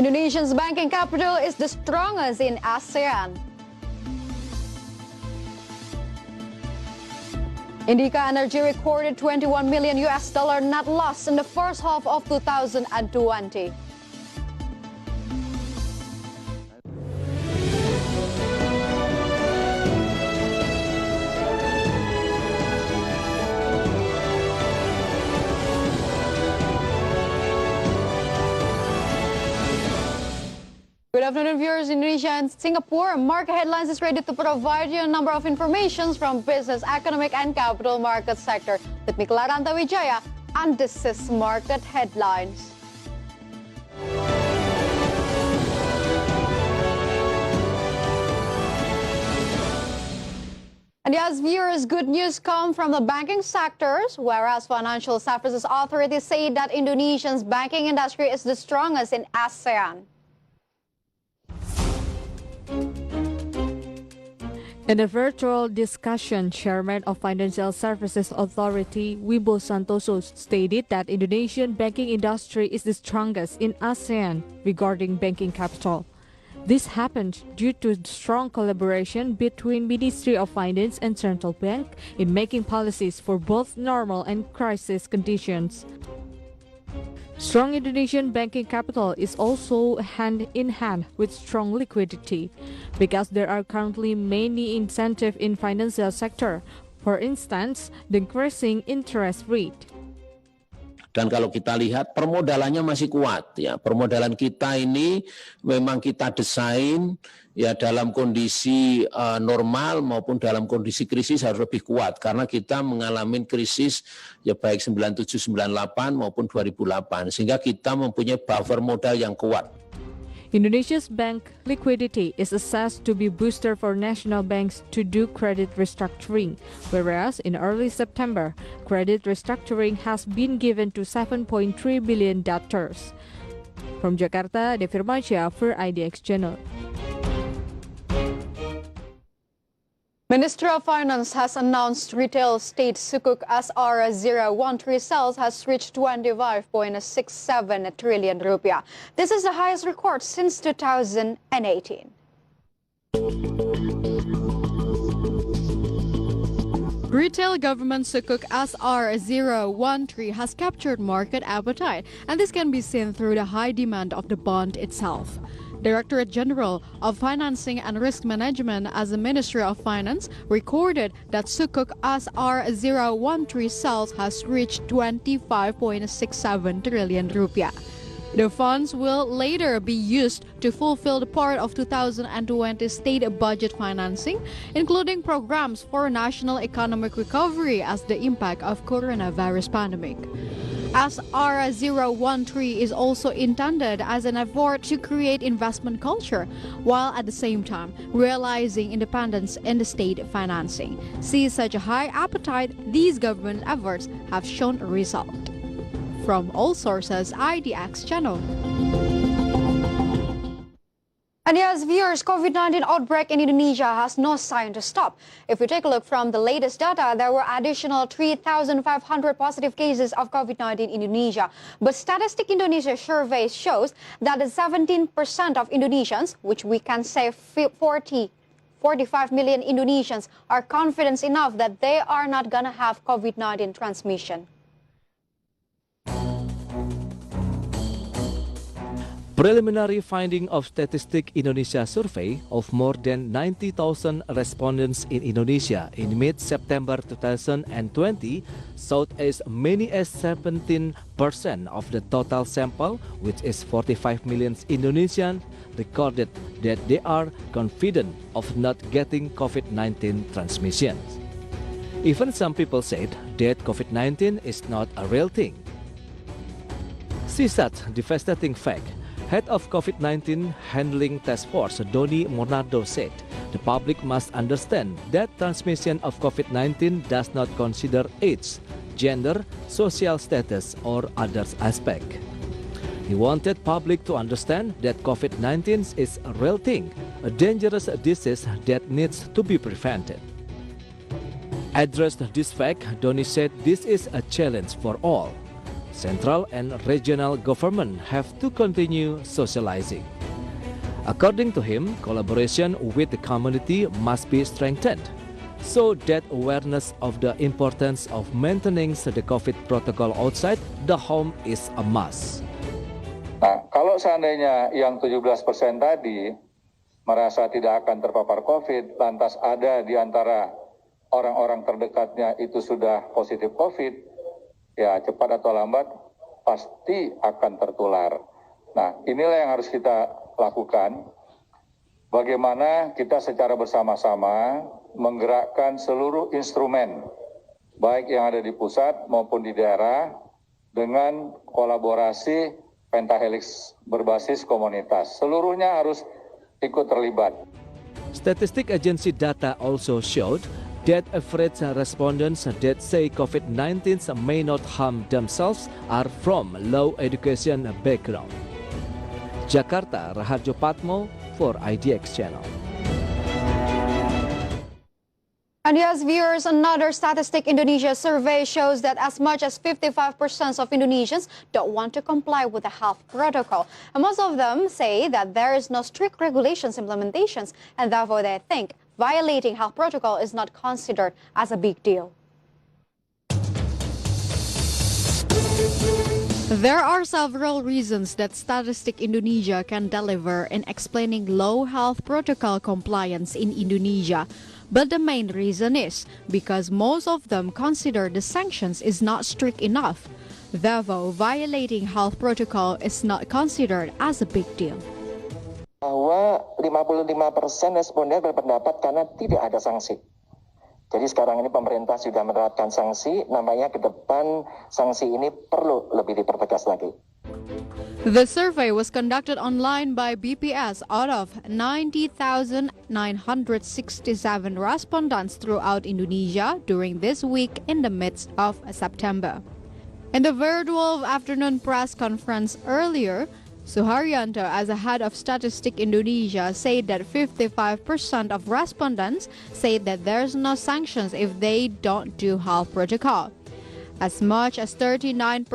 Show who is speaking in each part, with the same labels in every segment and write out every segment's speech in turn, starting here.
Speaker 1: Indonesia's banking capital is the strongest in ASEAN. Indica Energy recorded $21 million net loss in the first half of 2020. Good afternoon, viewers in Indonesia and Singapore. Market Headlines is ready to provide you a number of informations from business, economic, and capital market sector. With me, Lantai Wijaya, and this is Market Headlines. And yes, viewers, good news come from the banking sectors, whereas financial services authorities say that Indonesia's banking industry is the strongest in ASEAN.
Speaker 2: In a virtual discussion, Chairman of Financial Services Authority Wibowo Santoso stated that Indonesian banking industry is the strongest in ASEAN regarding banking capital. This happened due to strong collaboration between Ministry of Finance and Central Bank in making policies for both normal and crisis conditions. Strong Indonesian banking capital is also hand in hand with strong liquidity because there are currently many incentives in financial sector. For instance, the increasing interest rate.
Speaker 3: Dan kalau kita lihat permodalannya masih kuat ya. Permodalan kita ini memang kita desain ya dalam kondisi normal maupun dalam kondisi krisis harus lebih kuat karena kita mengalami krisis ya baik 97 98 maupun 2008 sehingga kita mempunyai buffer modal yang kuat.
Speaker 2: Indonesia's bank liquidity is assessed to be booster for national banks to do credit restructuring, whereas in early September, credit restructuring has been given to 7.3 billion debtors. From Jakarta, Devi Firmansyah for IDX Channel.
Speaker 1: Ministry of Finance has announced retail state Sukuk SR013 sales has reached 25.67 trillion rupiah. This is the highest record since 2018. Retail government Sukuk SR013 has captured market appetite, and this can be seen through the high demand of the bond itself. Directorate General of Financing and Risk Management as the Ministry of Finance recorded that Sukuk SR013 sales has reached 25.67 trillion rupiah. The funds will later be used to fulfill the part of 2020 state budget financing, including programs for national economic recovery as the impact of coronavirus pandemic. SR013 is also intended as an effort to create investment culture, while at the same time realizing independence in the state financing. See such a high appetite, these government efforts have shown a result. From all sources, IDX Channel. And yes, viewers, COVID-19 outbreak in Indonesia has no sign to stop. If we take a look from the latest data, there were additional 3,500 positive cases of COVID-19 in Indonesia. But Statistic Indonesia survey shows that 17% of Indonesians, which we can say 45 million Indonesians, are confident enough that they are not going to have COVID-19 transmission.
Speaker 4: Preliminary finding of Statistic Indonesia survey of more than 90,000 respondents in Indonesia in mid-September 2020 showed as many as 17% of the total sample, which is 45 million Indonesians, recorded that they are confident of not getting COVID-19 transmission. Even some people said that COVID-19 is not a real thing. See such devastating fact. Head of COVID-19 Handling Task Force, Doni Monardo, said the public must understand that transmission of COVID-19 does not consider age, gender, social status, or other aspect. He wanted public to understand that COVID-19 is a real thing, a dangerous disease that needs to be prevented. Addressed this fact, Doni said this is a challenge for all. central and regional government have to continue socializing. According to him, collaboration with the community must be strengthened so that awareness of the importance of maintaining the COVID protocol outside the home is a must.
Speaker 5: Nah, kalau seandainya yang 17% tadi merasa tidak akan terpapar COVID, lantas ada di antara orang-orang terdekatnya itu sudah positif COVID, ya cepat atau lambat pasti akan tertular. Nah, inilah yang harus kita lakukan. Bagaimana kita secara bersama-sama menggerakkan seluruh instrumen, baik yang ada di pusat maupun di daerah, dengan kolaborasi pentahelix berbasis komunitas. Seluruhnya harus ikut terlibat.
Speaker 4: Statistic agency data also showed that average respondents that say COVID-19 may not harm themselves are from low education background. Jakarta, Raharjo Patmo for IDX Channel.
Speaker 1: And yes, viewers, another Statistic Indonesia survey shows that as much as 55% of Indonesians don't want to comply with the health protocol. And most of them say that there is no strict regulations implementations, and therefore they think violating health protocol is not considered as a big deal. There are several reasons that Statistic Indonesia can deliver in explaining low health protocol compliance in Indonesia. But the main reason is because most of them consider the sanctions is not strict enough. Therefore, violating health protocol is not considered as a big deal.
Speaker 6: Bahwa 55% responden berpendapat karena tidak ada sanksi. Jadi sekarang ini pemerintah sudah menerapkan sanksi, namanya ke depan sanksi ini perlu lebih dipertegas lagi.
Speaker 1: The survey was conducted online by BPS out of 90,967 respondents throughout Indonesia during this week in the midst of September. In the virtual afternoon press conference earlier, Suharyanto, as a head of Statistic Indonesia, said that 55% of respondents say that there's no sanctions if they don't do health protocol. As much as 39%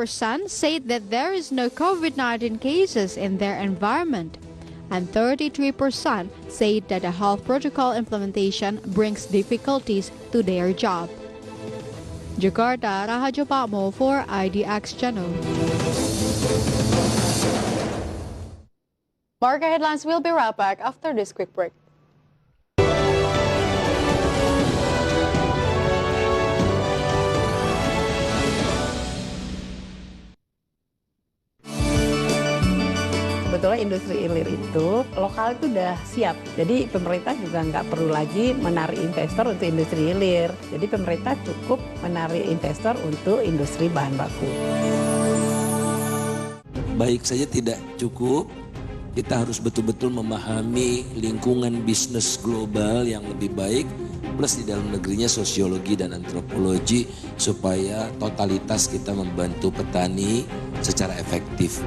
Speaker 1: say that there is no COVID-19 cases in their environment, and 33% say that the health protocol implementation brings difficulties to their job. Jakarta, Raharjo Patmo for IDX Channel. Market headlines will be right back after this quick break.
Speaker 7: Sebetulnya industri hilir itu lokal itu udah siap. Jadi pemerintah juga nggak perlu lagi menarik investor untuk industri hilir. Jadi pemerintah cukup menarik investor untuk industri bahan baku.
Speaker 8: Baik saja tidak cukup, kita harus betul-betul memahami lingkungan bisnis global yang lebih baik, plus di dalam negerinya sosiologi dan antropologi, supaya totalitas kita membantu petani secara efektif.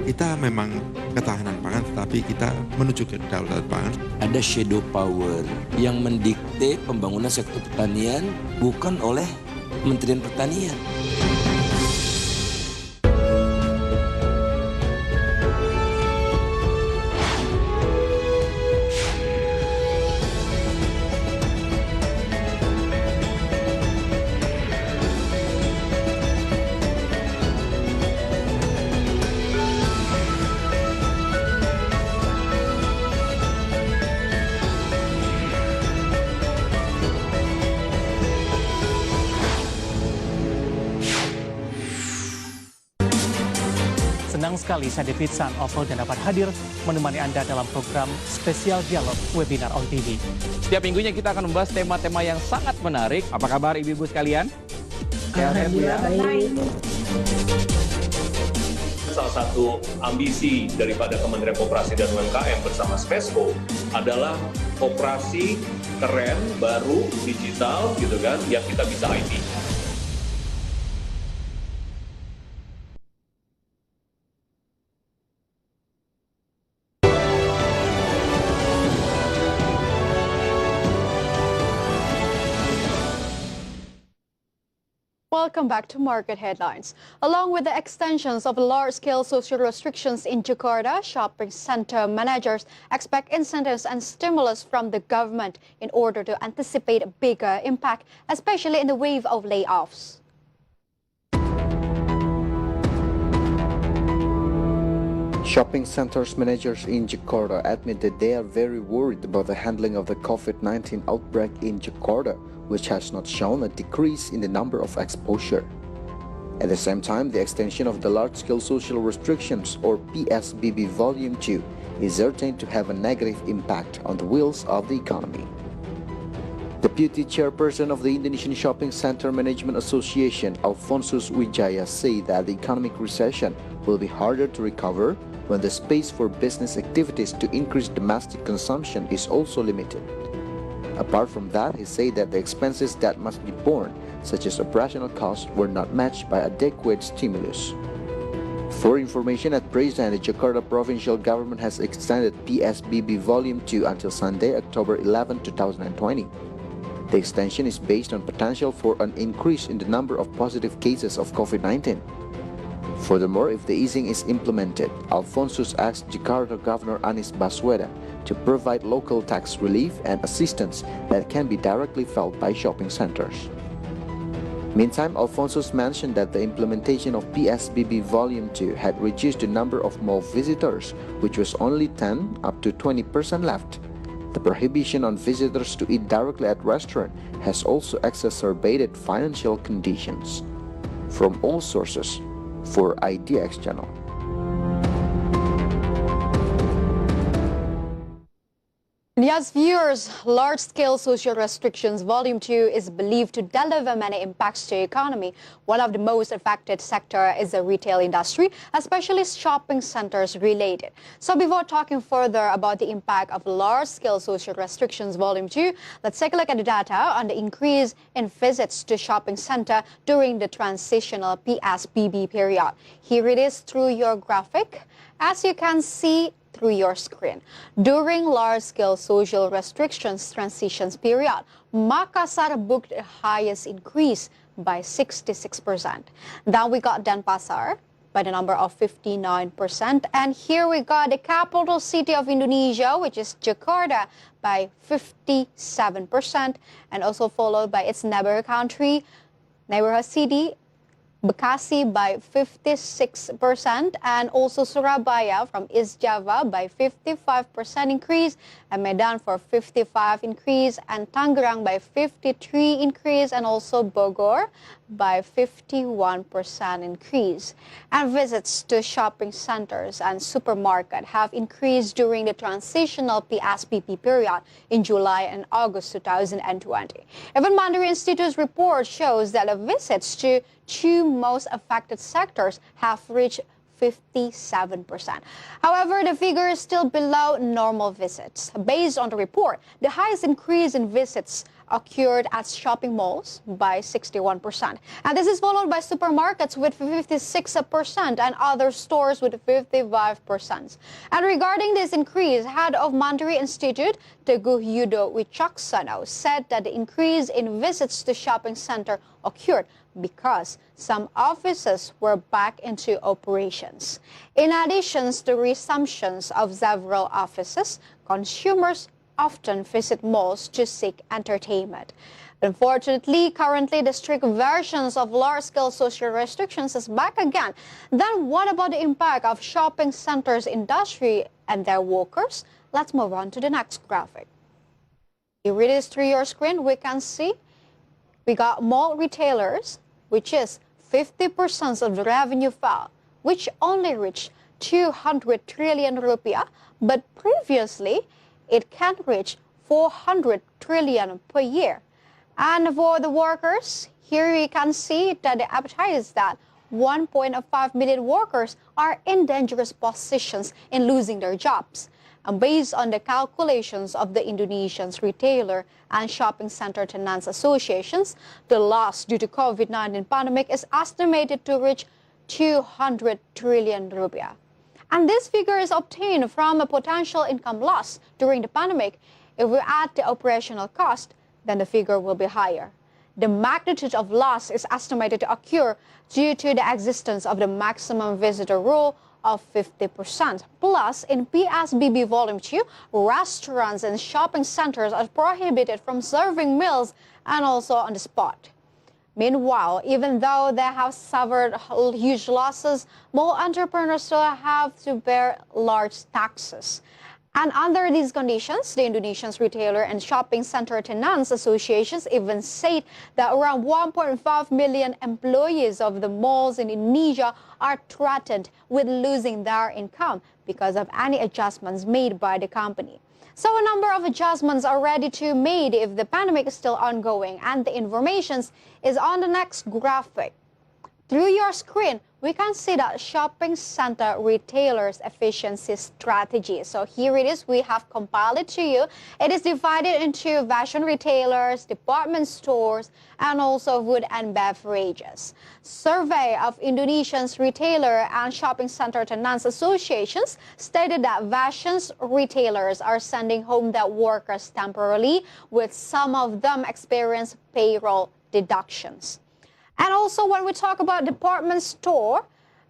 Speaker 9: Kita memang ketahanan pangan, tetapi kita menuju ke kedaulatan pangan.
Speaker 8: Ada shadow power yang mendikte pembangunan sektor pertanian bukan oleh Kementerian Pertanian.
Speaker 10: Senang sekali saya David San Oval dan dapat hadir menemani Anda dalam program spesial dialog webinar on TV.
Speaker 11: Setiap minggunya kita akan membahas tema-tema yang sangat menarik. Apa kabar ibu-ibu sekalian?
Speaker 7: Alhamdulillah baik.
Speaker 12: Salah satu ambisi daripada Kementerian Koperasi dan UMKM bersama Spesco adalah koperasi keren, baru, digital gitu kan, yang kita bisa IT.
Speaker 1: Welcome back to Market Headlines. Along with the extensions of large-scale social restrictions in Jakarta, shopping center managers expect incentives and stimulus from the government in order to anticipate a bigger impact, especially in the wave of layoffs.
Speaker 13: Shopping centers managers in Jakarta admit that they are very worried about the handling of the COVID-19 outbreak in Jakarta, which has not shown a decrease in the number of exposure. At the same time, the extension of the large-scale social restrictions, or PSBB Volume 2, is certain to have a negative impact on the wheels of the economy. Deputy Chairperson of the Indonesian Shopping Center Management Association, Alphonsus Wijaya, said that the economic recession will be harder to recover when the space for business activities to increase domestic consumption is also limited. Apart from that, he said that the expenses that must be borne, such as operational costs, were not matched by adequate stimulus. For information, at Prisa, the Jakarta provincial government has extended PSBB Volume 2 until Sunday, October 11, 2020. The extension is based on potential for an increase in the number of positive cases of COVID-19. Furthermore, if the easing is implemented, Alphonsus asked Jakarta Governor Anies Baswedan to provide local tax relief and assistance that can be directly felt by shopping centers. Meantime, Alphonsus mentioned that the implementation of PSBB Volume 2 had reduced the number of mall visitors, which was only 10 up to 20% left. The prohibition on visitors to eat directly at restaurants has also exacerbated financial conditions. From all sources, for IDX Channel.
Speaker 1: Yes, viewers, large-scale social restrictions Volume 2 is believed to deliver many impacts to the economy. One of the most affected sector is the retail industry, especially shopping centers related. So before talking further about the impact of large-scale social restrictions Volume 2, let's take a look at the data on the increase in visits to shopping center during the transitional PSBB period. Here it is through your graphic. As you can see, through your screen. During large-scale social restrictions transitions period, Makassar booked the highest increase by 66%. Then we got Denpasar by the number of 59%. And here we got the capital city of Indonesia, which is Jakarta, by 57%. And also followed by its neighborhood city, Bekasi by 56%, and also Surabaya from East Java by 55% increase, and Medan for 55 increase, and Tangerang by 53 increase, and also Bogor by 51% increase. And visits to shopping centers and supermarket have increased during the transitional PSBB period in July and August 2020. Even Mandiri Institute's report shows that the visits to two most affected sectors have reached 57%. However, the figure is still below normal visits. Based on the report, the highest increase in visits occurred at shopping malls by 61%. And this is followed by supermarkets with 56% and other stores with 55%. And regarding this increase, head of Mandiri Institute, Teguh Yudo Wicaksono, said that the increase in visits to shopping center occurred because some offices were back into operations. In addition to the resumptions of several offices, consumers often visit malls to seek entertainment. Unfortunately, currently the strict versions of large-scale social restrictions is back again. Then what about the impact of shopping centers industry and their workers? Let's move on to the next graphic. Here it is through your screen. We can see we got mall retailers, which is 50% of the revenue fell, which only reached 200 trillion rupiah, but previously it can reach 400 trillion per year. And for the workers, here you can see that the appetite is that 1.5 million workers are in dangerous positions in losing their jobs. And based on the calculations of the Indonesian's retailer and shopping center tenants associations, the loss due to COVID-19 pandemic is estimated to reach 200 trillion rupiah. And this figure is obtained from a potential income loss during the pandemic. If we add the operational cost, then the figure will be higher. The magnitude of loss is estimated to occur due to the existence of the maximum visitor rule of 50%. Plus, in PSBB Volume 2, restaurants and shopping centers are prohibited from serving meals and also on the spot. Meanwhile, even though they have suffered huge losses, mall entrepreneurs still have to bear large taxes. And under these conditions, the Indonesian Retailer and Shopping Center Tenants Associations even said that around 1.5 million employees of the malls in Indonesia are threatened with losing their income because of any adjustments made by the company. So a number of adjustments are ready to be made if the pandemic is still ongoing, and the information is on the next graphic. Through your screen, we can see that shopping center retailers' efficiency strategy. So here it is, we have compiled it to you. It is divided into fashion retailers, department stores, and also food and beverages. Survey of Indonesia's retailer and shopping center tenants associations stated that fashion retailers are sending home their workers temporarily, with some of them experience payroll deductions. And also when we talk about department store,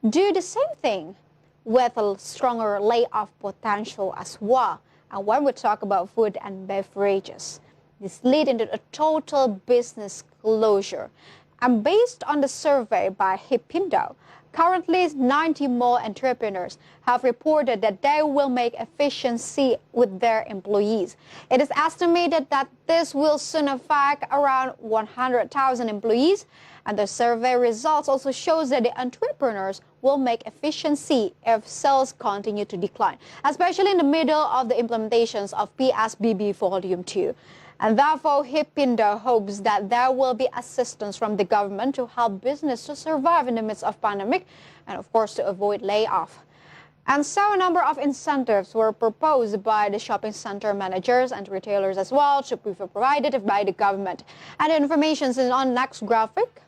Speaker 1: do the same thing with a stronger layoff potential as well. And when we talk about food and beverages, this lead into a total business closure. And based on the survey by Hipindo, currently 90 mall entrepreneurs have reported that they will make efficiency with their employees. It is estimated that this will soon affect around 100,000 employees. And the survey results also shows that the entrepreneurs will make efficiency if sales continue to decline, especially in the middle of the implementations of PSBB Volume 2. And therefore, Hipindo hopes that there will be assistance from the government to help business to survive in the midst of pandemic and, of course, to avoid layoff. And so a number of incentives were proposed by the shopping center managers and retailers as well to be provided by the government. And the information is on next graphic.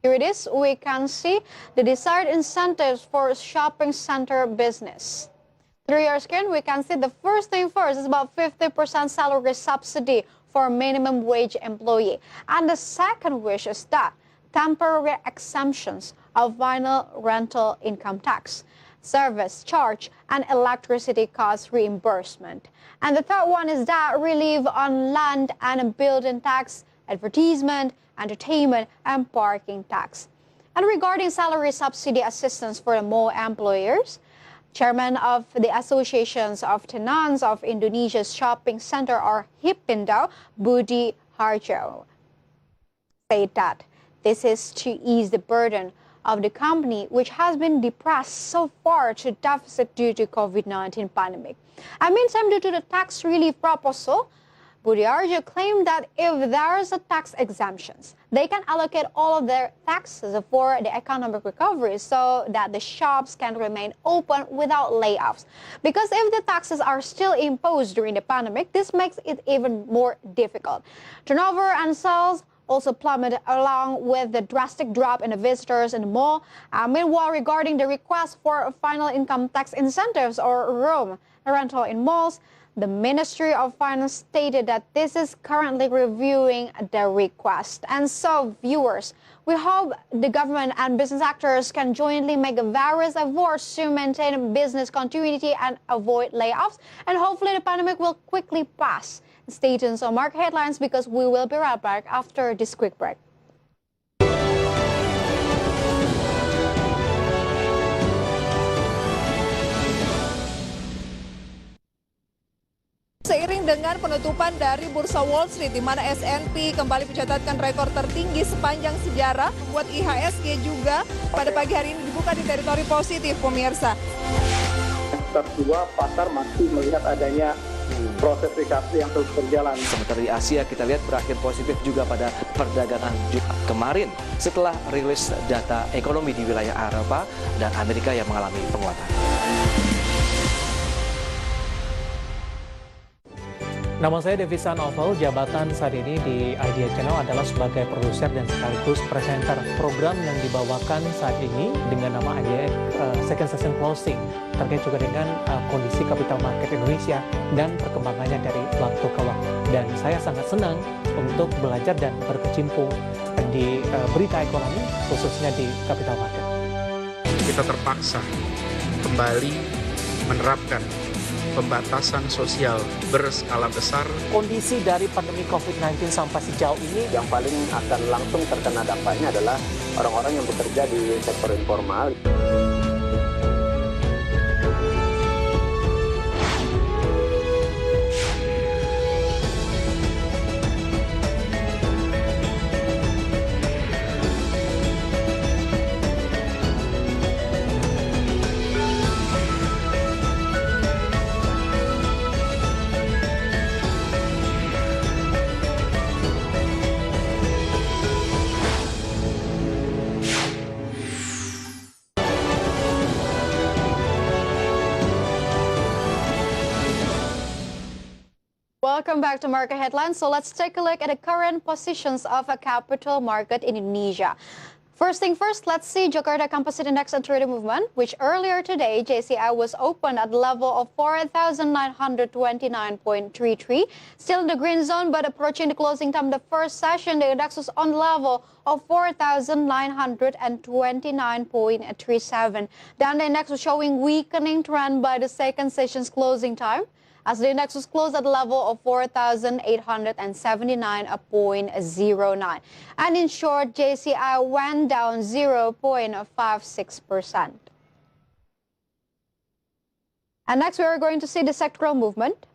Speaker 1: Here it is. We can see the desired incentives for shopping center business. Through your screen, we can see the first thing first is about 50% salary subsidy for minimum wage employee. And the second wish is that temporary exemptions of final rental income tax, service charge, and electricity cost reimbursement. And the third one is that relief on land and building tax, advertisement, entertainment, and parking tax. And regarding salary subsidy assistance for the mall employers, Chairman of the Associations of Tenants of Indonesia's Shopping Center, or Hipindo, Budi Harjo, said that this is to ease the burden of the company, which has been depressed so far to deficit due to COVID-19 pandemic. And meantime, due to the tax relief proposal, Budi Harjo claimed that if there is a tax exemptions, they can allocate all of their taxes for the economic recovery so that the shops can remain open without layoffs. Because if the taxes are still imposed during the pandemic, this makes it even more difficult. Turnover and sales also plummeted along with the drastic drop in the visitors in the mall. Meanwhile, regarding the request for final income tax incentives or room rental in malls, the Ministry of Finance stated that this is currently reviewing the request. And so, viewers, we hope the government and business actors can jointly make various efforts to maintain business continuity and avoid layoffs. And hopefully the pandemic will quickly pass. Stay tuned on Market Headlines because we will be right back after this quick break.
Speaker 14: Seiring dengan penutupan dari Bursa Wall Street, di mana S&P kembali mencatatkan rekor tertinggi sepanjang sejarah, membuat IHSG juga pada pagi hari ini dibuka di teritori positif, pemirsa.
Speaker 15: Kedua, pasar masih melihat adanya proses recovery yang terus berjalan.
Speaker 4: Sementara di Asia kita lihat berakhir positif juga pada perdagangan Jumat kemarin setelah rilis data ekonomi di wilayah Eropa dan Amerika yang mengalami penguatan.
Speaker 10: Nama saya Devisa Novel, jabatan saat ini di IDX Channel adalah sebagai produser dan sekaligus presenter program yang dibawakan saat ini dengan nama IDX Second Session Closing, terkait juga dengan kondisi capital market Indonesia dan perkembangannya dari waktu ke waktu. Dan saya sangat senang untuk belajar dan berkecimpung di berita ekonomi, khususnya di capital market.
Speaker 16: Kita terpaksa kembali menerapkan pembatasan sosial berskala besar.
Speaker 10: Kondisi dari pandemi COVID-19 sampai sejauh ini,
Speaker 15: yang paling akan langsung terkena dampaknya adalah orang-orang yang bekerja di sektor informal.
Speaker 1: Welcome back to Market Headlines. So let's take a look at the current positions of a capital market in Indonesia. First thing first, let's see Jakarta Composite Index and Trading Movement, which earlier today, JCI was open at the level of 4,929.33. Still in the green zone, but approaching the closing time, the first session, the index was on the level of 4,929.37. Then the index was showing weakening trend by the second session's closing time, as the index was closed at the level of 4,879.09. And in short, JCI went down 0.56%. And next, we are going to see the sectoral movement.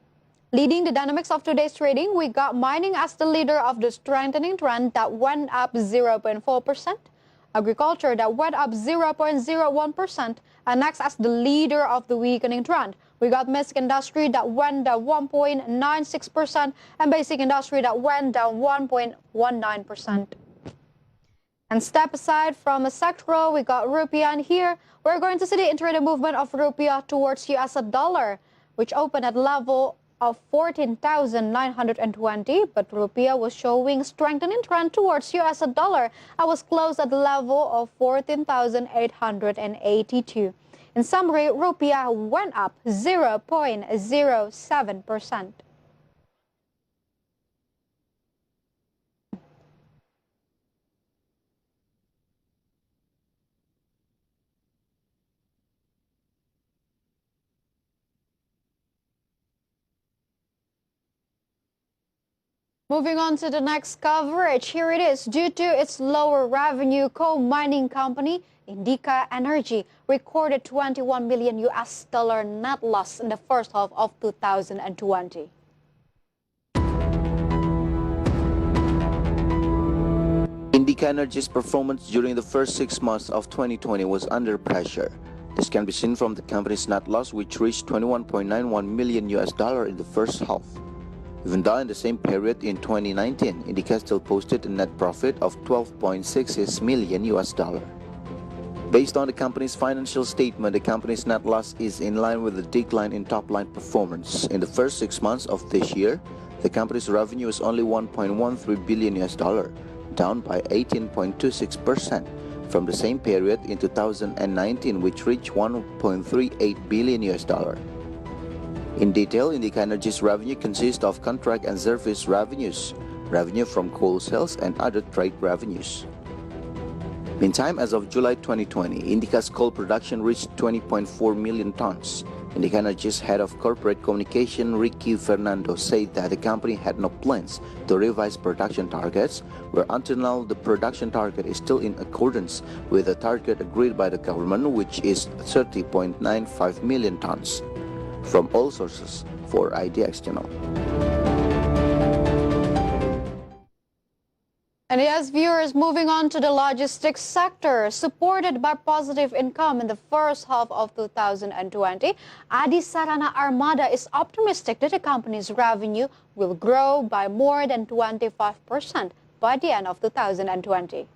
Speaker 1: Leading the dynamics of today's trading, we got mining as the leader of the strengthening trend that went up 0.4%. Agriculture that went up 0.01%. And next, as the leader of the weakening trend, we got basic industry that went down 1.96% and basic industry that went down 1.19%. And step aside from a sectoral, we got rupiah, and here we're going to see the intraday movement of rupiah towards US dollar, which opened at level of 14,920, but rupiah was showing strengthening trend towards US dollar. I was closed at the level of 14,882. In summary, rupiah went up 0.07%. Moving on to the next coverage, here it is. Due to its lower revenue, coal mining company Hingga Energy recorded $21 million net loss in the first half of 2020.
Speaker 13: Hingga Energy's performance during the first 6 months of 2020 was under pressure. This can be seen from the company's net loss, which reached $21.91 million in the first half. Even though in the same period in 2019, Hingga still posted a net profit of $12.66 million. Based on the company's financial statement, the company's net loss is in line with the decline in top-line performance. In the first 6 months of this year, the company's revenue is only $1.13 billion, down by 18.26% from the same period in 2019, which reached $1.38 billion. In detail, Hingga Energy's revenue consists of contract and service revenues, revenue from coal sales, and other trade revenues. Meantime, as of July 2020, Hingga's coal production reached 20.4 million tons. Hingga Energy's head of corporate communication, Ricky Fernando, said that the company had no plans to revise production targets, where until now the production target is still in accordance with the target agreed by the government, which is 30.95 million tons. From all sources, for IDX Channel.
Speaker 1: And yes, viewers, moving on to the logistics sector, supported by positive income in the first half of 2020, Adi Sarana Armada is optimistic that the company's revenue will grow by more than 25% by the end of 2020.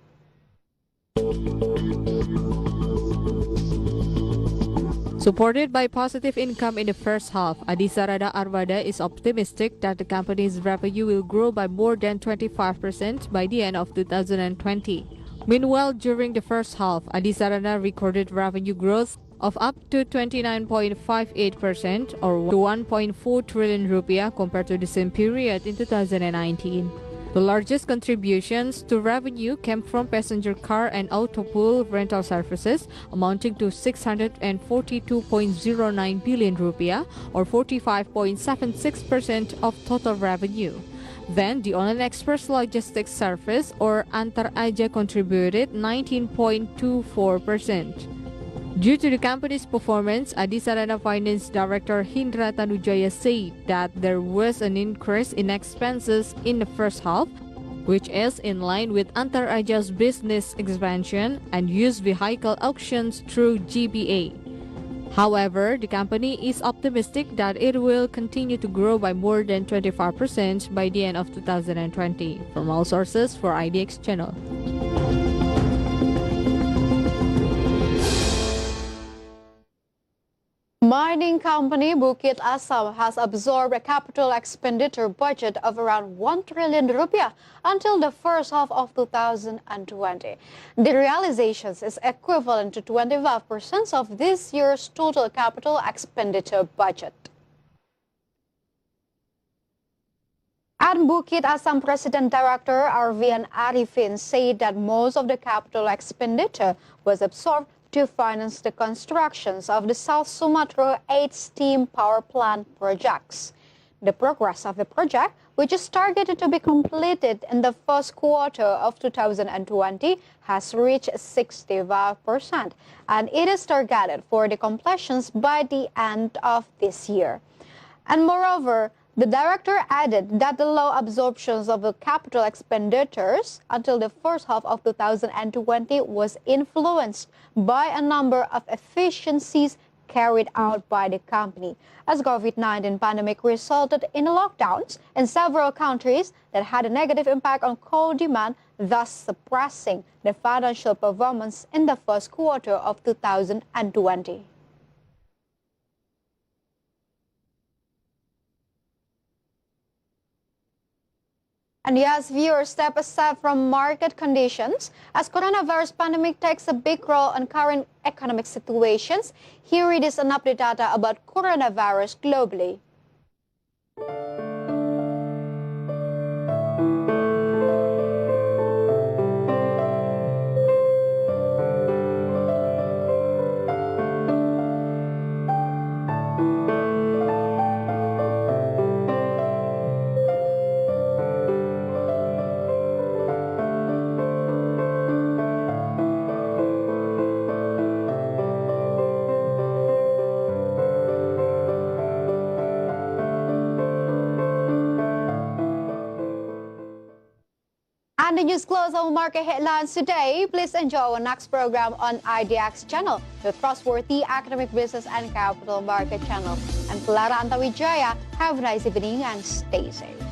Speaker 2: Supported by positive income in the first half, Adisarana Armada is optimistic that the company's revenue will grow by more than 25% by the end of 2020. Meanwhile, during the first half, Adisarana recorded revenue growth of up to 29.58% or 1.4 trillion rupiah compared to the same period in 2019. The largest contributions to revenue came from passenger car and auto pool rental services, amounting to 642.09 billion rupiah or 45.76% of total revenue. Then, the online express logistics service or Antar Aja contributed 19.24%. Due to the company's performance, Adisarana Finance Director Hindra Tanujaya said that there was an increase in expenses in the first half, which is in line with Antar Aja's business expansion and used vehicle auctions through GBA. However, the company is optimistic that it will continue to grow by more than 25% by the end of 2020. From all sources for IDX Channel.
Speaker 1: Mining company Bukit Asam has absorbed a capital expenditure budget of around 1 trillion rupiah until the first half of 2020. The realizations is equivalent to 25% of this year's total capital expenditure budget. And Bukit Asam President Director Arvian Arifin said that most of the capital expenditure was absorbed to finance the constructions of the South Sumatra 8 steam power plant projects. The progress of the project, which is targeted to be completed in the first quarter of 2020, has reached 65%, and it is targeted for the completions by the end of this year. And moreover, the director added that the low absorptions of the capital expenditures until the first half of 2020 was influenced by a number of efficiencies carried out by the company, as COVID-19 pandemic resulted in lockdowns in several countries that had a negative impact on coal demand, thus suppressing the financial performance in the first quarter of 2020. And yes, viewers, step aside from market conditions as coronavirus pandemic takes a big role on current economic situations. Here it is an update data about coronavirus globally. And the news close our market headlines today. Please enjoy our next program on IDX Channel, the trustworthy economic business and capital market channel. And Pelara Antawijaya, have a nice evening and stay safe.